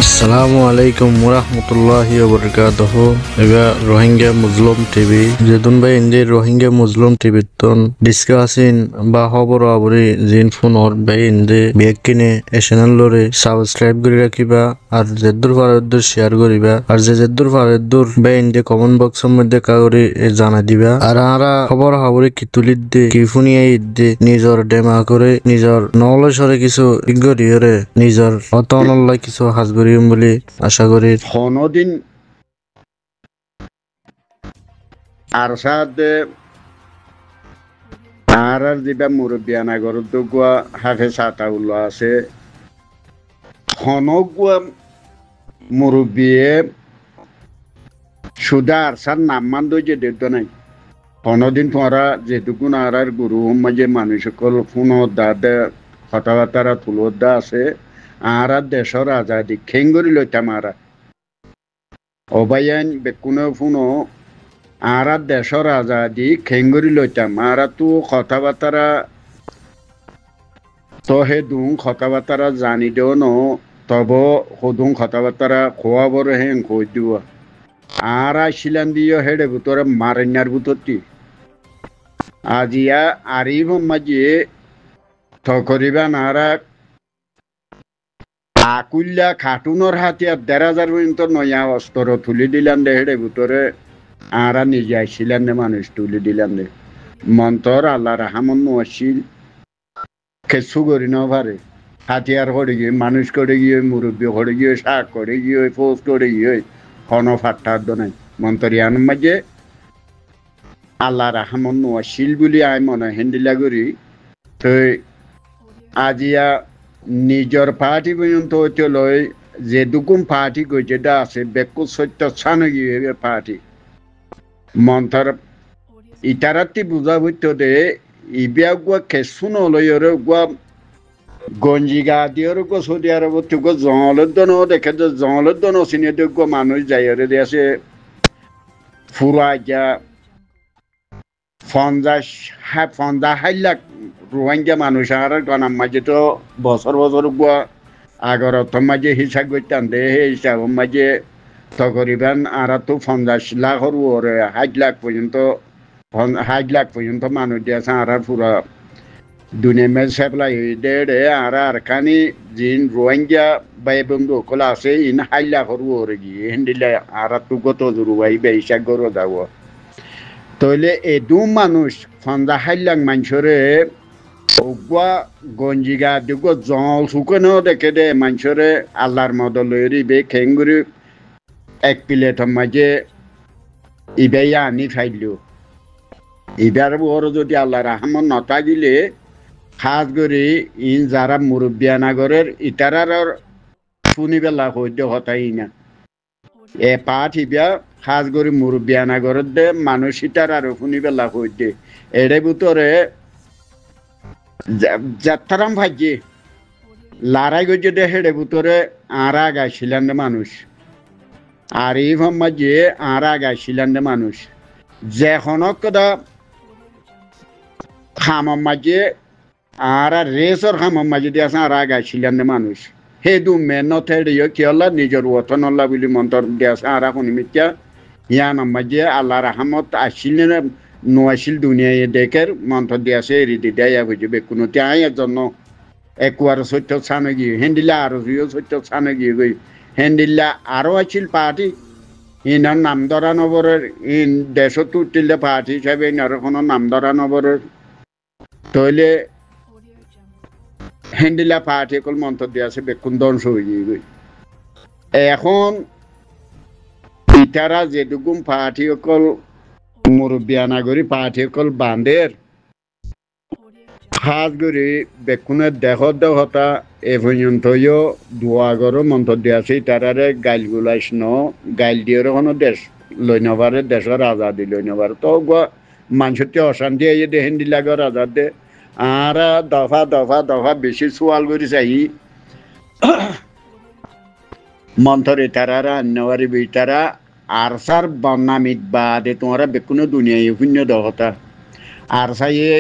আসসালামু আলাইকুম ওরহমতুল্লাহি ওবরকাতুহু। এবার রোহিঙ্গা মুসলিম টিভি যেদুন ভাই ইন্দি রোহিঙ্গা মুসলিম টিভি তন ডিসকাসিন বা খবর আবরি জিন ফোন অর ভাই ইন্দি বেগ কিনে এ চ্যানেল লরে সাবস্ক্রাইব করে রাখিবা আর যেদুর ফারদুর শেয়ার করিবা আর যেদুর ফারদুর ভাই ইন্দি কমেন্ট বক্সের মধ্যে কাগরি জানা দিবা আর আরা খবর আবরি কি তুলিদ দে কি ফুনিয়ে ইদ্দে নিজর ডেমা করে নিজর নলেজরে কিছু ইগরিয়রে নিজর অতনল্লাই কিছু হাজগরি বলে আশা করি। কোনদিন আর সাথে আর যেটা মুরব্বিয়ানা গরত গোয়া হাফে সাতা উল্লো আছে হনগুয়া মুরব্বিয়ে সুদা আর সার নামমান দইছে দেখতো নাই কোনদিন তোরা যেটুকুন আর গুরু মাঝে মানুষ সকল ফোন দাদে কথাবার্তা তুলোদা আছে আর দেশের আজাদি খেঙ্গরি লইতাম আর অবায়ান বেকুনে ফোনো আর দেশের আজাদি খেঙ্গরি লইতাম আর তো কথাবার্তা তো হে দুং কথাবার্তা জানি দেও ন তব সদুং কথাবার্তা খোয়াবর হেং কই দিব আর শিলান দিও হেডে ভিতরে মারেনার ভিতরটি আজিয়া আরিব মাঝে থকরিবা নারা আকুল্লা খাটুনর হাতিয়ার ১,৫০০ পর্যন্ত নয়া অস্ত্র তুলি দিলাম দে হেডে ভিতরে আরা নিজে আসছিলেন দে মানুষ তুলি দিলাম দে মন্তর আল্লাহ রাহামন আসিল খেসু করি ন পারে হাতিয়ার করে গিয়ে মানুষ করে গিয়ে মুরব্বী করে গিয়ে শাক করে গিয়ে পোস্ট করে গিয়ে হন ফাট্টার নাই মন্তরিয়ান মাঝে আল্লাহ রাহামন আসিল বলি আই মনে হেন্দিলা করি তো আজিয়া নিজর পার্টি পর্যন্ত হইতে লয় যে দুকুম পার্টি গইছে দা আছে বেকু সত্য ছান গিয়ে পার্টি মন্থর ইটারাতি বুঝা হইতো দে ইবিয়া গুয়া খেসুন লয়রে গুয়া গঞ্জি গা দিয়র গো সৌদি আরব গো জঙ্গলের দন দেখে যে জঙ্গলের দন চিনে গো মানুষ যাইরে দেশে ফুরা যা ফন্দা হাইলাক রোহিঙ্গা মানুষ আর গনাম মাঝে তো বছর বছর গুয়া আগর মাঝে হিসাব করতাম দে হে হিসাব মাঝে তকরিবান আর তো ৫০ লাখ ৬০ লাখ পর্যন্ত ৬০ লাখ পর্যন্ত মানুষ দিয়েছে আর পুরা দুনিয়া মে সাপ্লাই দে রে আর খানি জিন রোহিঙ্গা বাই বন্ধু কলা আছে ইন ৬০ লাখ গিয়ে হিন্দিলে আর তো গত জরুবাই বে হিসাব করো যাব তইলে এই দু মানুষ ৫০ লাখ মানুষরে ওগুয়া গঞ্জিগা দিগো জল শুকনো দেখে দে মানুষরে আল্লাহর মদল লইরি বে খেঙ্গুরি এক প্লেটের মাঝে ইবাই আনি ফাইল ইবার বড় যদি আল্লাহ রাহমত নতা গিলে খাস করে ইন যারা মুরব্বিয়ানা গরের ইতারার শুনিবেলা হইতে হতাই না এ পাঠ ইবা খাস করে মুরব্বিয়ানা গরের দে মানুষ ইতারার শুনিবেলা হইতে এর ভিতরে যাত্রাম ভাগ্যে লড়াই করছে দে হেডে ভিতরে আরা গাইছিলেন মানুষ আর এই মাঝে আরা গাইছিলেন মানুষ যেখন কদা খামার মাঝে আর রেসর খামার মাঝে দিয়ে আসা আরা গাইছিলেন মানুষ হে দু মেহনত হেডিও কি আল্লাহ নিজের ওতন আল্লাহ বলি মন্তর দিয়ে আসা আরা কোন মিথ্যা ইয়ান মাঝে আল্লাহ রাহমত আসিলেন নোয়াশিল দুনিয়ায় দেখের মন্ত্র দিয়ে আসে এরি দেয়া হয়ে যাবে কোনো ত্যায়ের জন্য একুয়ার সত্য ছানো গিয়ে হেন্ডিলা আরো সত্য ছানো গিয়ে গই হেন্ডিল্লা আরো আছিল পার্টি ইনার নাম ধরা নবরের ইন দেশত তুটিলে পার্টি হিসাবে ইনার কোনো নাম ধরা নবরের তইলে হেন্ডিলা পার্টি কল মন্ত্র দিয়ে আছে বেকুন ধ্বংস হয়ে গিয়ে গই এখন ইতারা যেটুকুম পার্টি অকল মুরব্বিয়ানা করি পার্টি অকল বান্ধের খাস করে বেকুনের দেহতা এ পর্যন্তও দুয়াগরও মন্ত্র দিয়ে আছে তারারে গাইল গুলাইস ন গাইল দিয়ে কোনো দেশ লই নবারে দেশের আজাদি লই নবার তো মানুষকে অশান্তি আইয়ে দে হেন্দিলাগর আজাদ দে আর দফা দফা দফা বেশি সোয়াল করি চাই মন্ত্রে তারা আন্নবারি বিতারা আর সার বন্যামিত বাদে তোমরা বেকুনো দুনিয়ায় শূন্য দহতা আর সাইয়ে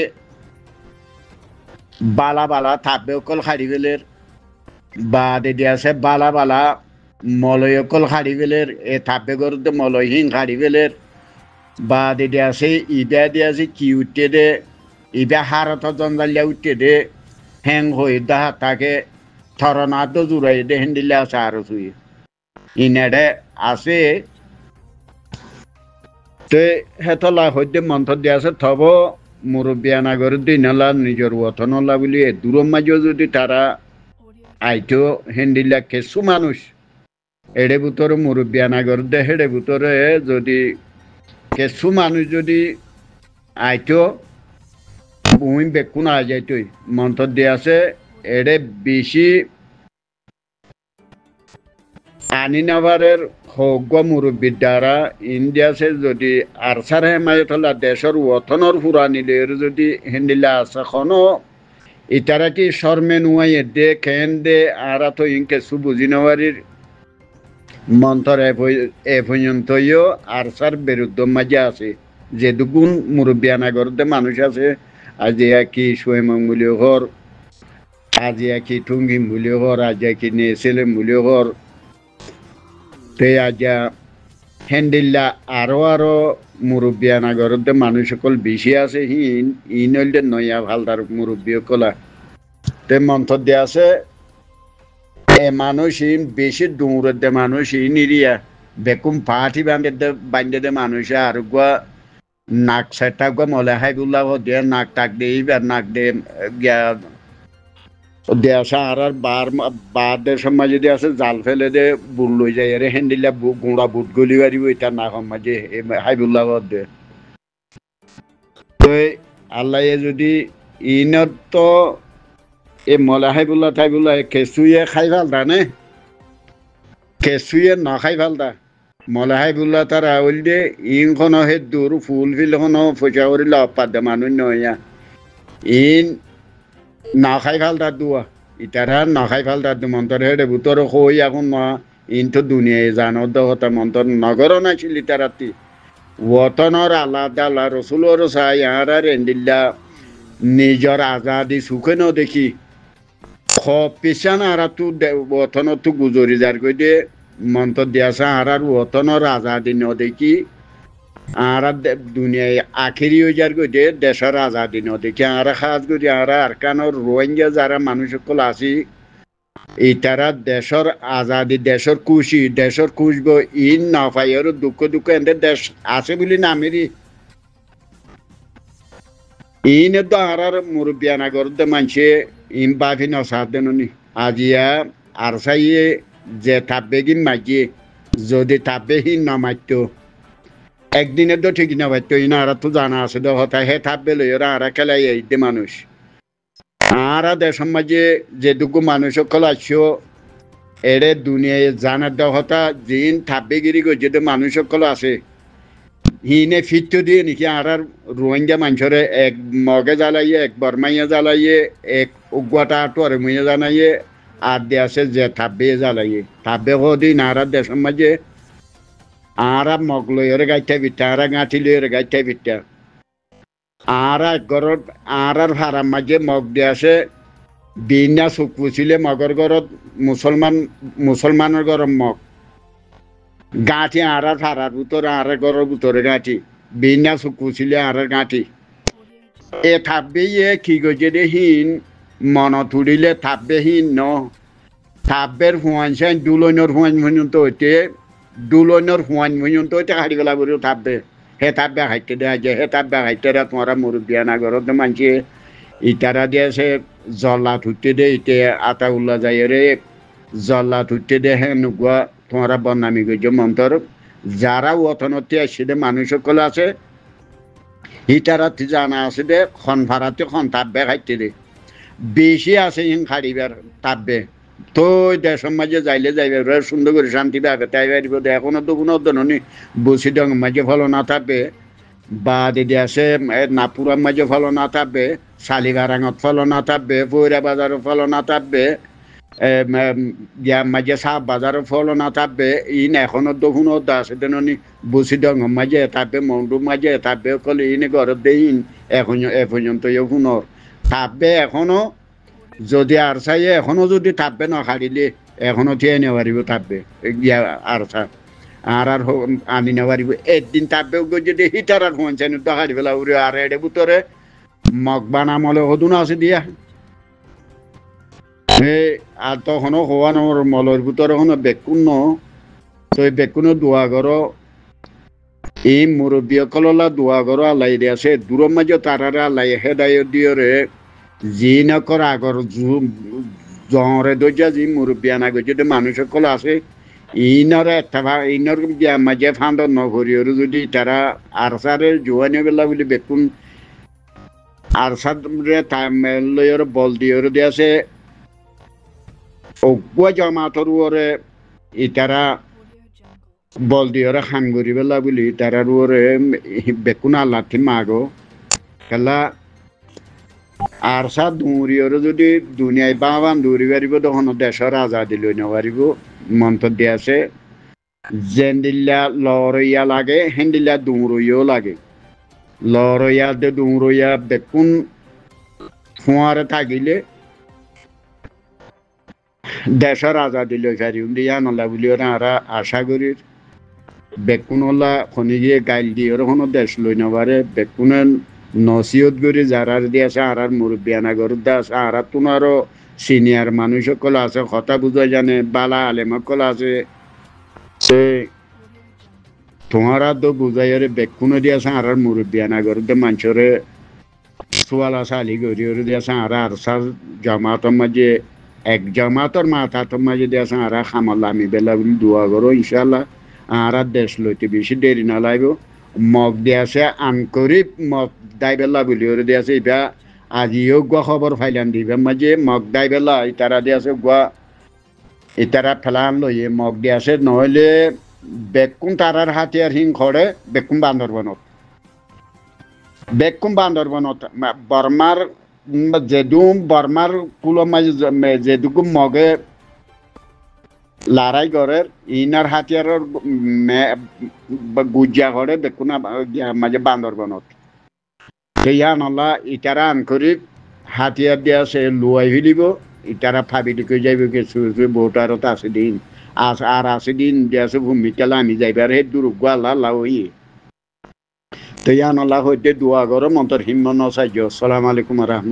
বালা বালা থাকবে অকল খাড়ি ফেলের বা দিদি আছে বালা বালা মলয় অকল হারি ফেলের এ থাপে করতে মলয়হীন হারি ফেলের বা দিদি আছে ইবা দিয়ে আছে কি উঠতে দে ইবা হারত জঞ্জালিয়া উঠতে দে হ্যাং হয়ে দাহা তাকে থরনাথ জুড়াই দে হেন্দিলে আছে আরো শুই ইনেডে আছে তে হেতলা হইতে মন্থ দিয়ে আছে থব মুরব্বিয়ানা করে দিনলা নিজের ওতনলা বলি দূরের মাঝেও যদি তারা আইতো হেন্দিলা কিছু মানুষ এড়ে ভিতরে মুরব্বিয়ানা করে দে হেড়ে ভিতরে যদি কিছু মানুষ যদি আইতো ভূমি বেকুন আ যাইতই মন্থ দিয়ে আছে এড়ে বেশি আনি নাবারের হৌগ মুরব্বীর দ্বারা ইন্ডিয়াছে যদি আরসার হেমায়ত হলা দেশের ওথনর ফুরানিলের যদি হেন্দিলা আছে খনো ইতারা কি শর্মে নুয়াই দে খেন দে আরা তো ইনকে সু বুঝি নেওয়ারির মন্তর এ পর্যন্তও আরসার বিরুদ্ধ মাঝে আছে যে দুগুণ মুরব্বিয়ানা করতে মানুষ আছে আজিয়া কি সোয়েমং মূল্য হর আজিয়া কি টুঙ্গি মূল্য হর আজিয়া কি নেসেলে মূল্য হর তে আজা হেন্দিল্লা আরো মুরব্বিয়ানা করতে মানুষ সকল বেশি আছে ইন হইলে নয়া ভালদার মুরব্বী কলা তে মন্থর দিয়ে আছে এ মানুষ বেশি দৌড়ের দে মানুষ নিরিয়া বেকুম পাহাটি বান্ধে দে মানুষ আর গুয়া নাক সেটা গুয়া মলে হাইবুল্লাহ দিয়ে নাক টাক দিয়ে এবার নাক দিয়ে গিয়া দেশে আর বার দেশের মাঝে দিয়ে আছে জাল ফেলে দে বুট লই যায় রে হেন্দিলা গুঁড়া বুট গলি বাড়িব এটা না কম মাঝে হাইবুল্লাহ দে তো আল্লাহ যদি ইনত তো এ মলে হাইবুল্লাহ থাইবুল্লাহ কেঁচুয়ে খাই ভাল দা নে কেঁচুয়ে নখাই ভাল দা মলে হাইবুল্লাহ তার আউল দে ইনখন হে দূর ফুল ফিল খন পয়সা করিলে অপাত দে মানুষ নয়া ইন নখাই ভাল দা দুয়া ইতারা নখাই ভাল দা মন্তর হেডে ভূতর হই এখন ন ইনতো দুনিয়ায় জানো কথা মন্তর নগর নাছিল ইতারাতি ওতনর আলাদা আল্লাহ রসুলর চাই ইয়ার রেন্দিল্লা নিজর আজাদি সুখে ন দেখি পিছান আর ওতনত গুজরি যার কই দে মন্তর দিয়াছে আর ওতনর আজাদি ন দেখি আর দুনিয়ায় আখেরি হয়ে যার কই দে দেশের আজাদি ন দেখি আর খাস করি আর কানোর রোহিঙ্গা যারা মানুষ সকল আছি ইতারা দেশের আজাদি দেশের খুশব ইন না পাই আর দুঃখ এদের দেশ আছে বলি নামেরি ইনে তো আর মুরব্বিয়ানা করতে মানছে ইন বাফি নসাদ দেনি আজিয়া আর চাইয়ে যে থাকবে কি মাইয়ে যদি থাকবে হি নামাইত একদিনে তো ঠিক না পাইতো ইন আর তো জানা আছে তো হতা হে থাকবে লই ওরা আর খেলাই এই দে মানুষ আর দেশের মাঝে যেটুকু মানুষ সকল আসছো এড়ে দুনিয়ায় জানার দহতা জিন থাকবে গিরি গো যেটা মানুষ সকল আছে হিনে ফিট দিয়ে নাকি আর রোহিঙ্গা মানুষরে এক মগে জ্বালাইয়ে এক বর্মাইয়া জ্বালাইয়ে এক উগুয়াটা আটোয়ারে মুইয়া জানাইয়ে আর দিয়ে আছে যে থাকবে জ্বালাইয়ে থাকবে কদিন আর দেশের মাঝে আর মগ লইরে গাইতে পিঠা আর গাঁঠি লইরে গাইতে পিঠা আর ঘরত আর ভাড়ার মাঝে মগ দিয়ে আছে বিনা চুক পুছিলে মগর ঘরত মুসলমানের ঘরের মগ গাঁঠি আর ভাড়ার ভিতরে আর ঘরের ভিতরে গাঁঠি বিনা চুক পুছিলে আর গাঁঠি এ থাকবে ইয়ে কি গেছে দে হিন মন তুলিলে থাকবে হিন ন থাকবের হুয়ান সাইন দুলইনর হুয়ান পর্যন্ত হইতে দুলইনর হুয়ান পর্যন্ত হইতে হাড়ি গলা করে থাকবে হে থাকবে হাইতে দেওয়া যায় হে থাকবে হাইতে দেওয়া তোমারা মুরব্বিয়ানা ঘরত মানছে ইটারা দিয়েছে জল্লা থুতে দে ইতে আতা উল্লা যায় রে জল্লা থুতে দে হে নুগুয়া তোমারা বদনামি গেছে মন্তর যারা অথনতি আসছে দে মানুষ সকল আছে ইটারা জানা আছে দে খন ভাড়াতে খন থাকবে খাইতে দে বেশি আছে ইন খাড়িবার থাকবে তো দেশের মাঝে যাইলে যাইবে সুন্দর করে শান্তি পাবে তাই পারিব এখনো তো কোনো ধরনি বসি ডং মাঝে ফলো না থাকবে বা দিদি আছে নাপুরার মাঝে ফলো না থাকবে শালিগারাঙত ফলো না থাকবে বৈরা বাজারও ফলো না থাকবে মাঝে সাহ বাজারও ফলো না থাকবে ইন এখনো তো কোনো আছে তেননি বসি ডং মাঝে থাকবে মন্ডু মাঝে থাকবে কলে ইনে ঘরত দে ইন এখন এ পর্যন্ত শুনর থাকবে এখনো যদি আর চাইয়ে এখনো যদি থাকবে না খাড়িলে এখনো চেয়ে নেওয়া পারিব থাকবে আর আর আনি নেওয়া পারিব একদিন থাকবে যদি হিটার আর পৌঁছানো তো হারি ফেলা উড়ে আর এর ভিতরে মগ বানামলে হদুন আছে দিয়া আর তখনও হওয়ানোর মলের ভিতরে হনো বেকুন তো এই বেকুনো দোয়া করো এই মুরব্বী কললা দোয়া করো আল্লাহ আছে দূরের মাঝে তারারে আল্লাহ হেদায়ত দিয়রে জি নকর আগর জরে দরজা জি মুরব্বী আনা যদি মানুষ সকল আছে ইনরে ইনর মাঝে ফান্ড নগরীয় যদি তারা আরসারে জোয়ানি বেলা বলে বেকুন আরসারে লয়র বল দিয়র দিয়েছে অগুয়া জমাতর ওরে ইতারা বল দিয়রে খান করি বেলা বলি তারার ওরে বেকুন আল্লাহ মাগো খেলা আরসা দৌড়িয়রে যদি দুনিয়ায় বাবান দৌড়ি পারিব তখন দেশের আজাদি লই নেওয়ারিব মন্ত্র দিয়েছে যেন দিল্লা লড়ইয়া লাগে হেন দিল্লা দৌড়ইয়াও লাগে লড়ইয়া দে দৌড়ইয়া বেকুন ফুয়ারে থাকিলে দেশের আজাদি লই পারি দিয়া নলা বলি ওরা আশা করি বেকুনলা খনি গিয়ে গাইল দিয়ে কোনো দেশ লই নেবারে বেকুনের নসিহত করে যারা দিয়েছে আর মুরব্বী আনা গরুর দাস আর তোমারও সিনিয়র মানুষ সকল আছে কথা বুঝা জানে বালা আলেম সকল আছে সে তোমারা তো বুঝাইরে বেকুনো দিয়েছে আর মুরব্বী আনা গরুতে মানুষরে সোয়ালা সালি গড়ি দিয়েছে আর সার জামাতের মাঝে এক জামাতের মাথার মাঝে দিয়েছে আর খামাল আমি বেলা বলি দোয়া করো ইনশাল্লাহ আর দেশ লইতে বেশি দেরি না লাগব মগ দিয়েছে আনকরি মগ দাইবেলা বলি ওরে দিয়েছে এটা আজিও গুয়া খবর ফাইলান দিবে মাঝে মগ দাইবেলা ইতারা দিয়েছে গুয়া ইতারা ফেলান লইয়ে মগ দিয়েছে নহলে বেকুন তারার হাতিয়ার হিং খড়ে বেকুন বান্দরবনত বর্মার যেদুম বর্মার কুলো মাঝে যেদুকু মগে লড়াই করে ইনার হাতিয়ারের গুজা করে বেকুনা মাঝে বান্দরবনত সেইয়া নলা ইটারা আন করি হাতিয়ার দিয়া সে লুয়াই ফেলিব ইটারা ফাবি দিকে যাইব কিছু বহুতারত আছে দিন আর আছে দিন দিয়াছে ভূমিকা লামি যাইবার সেই দুর্গালা লাউই তো ইয়া নলা হইতে দোয়া করো মন্তর হিম্মন সাহায্য আসসালামু আলাইকুম রহমতুল্লাহ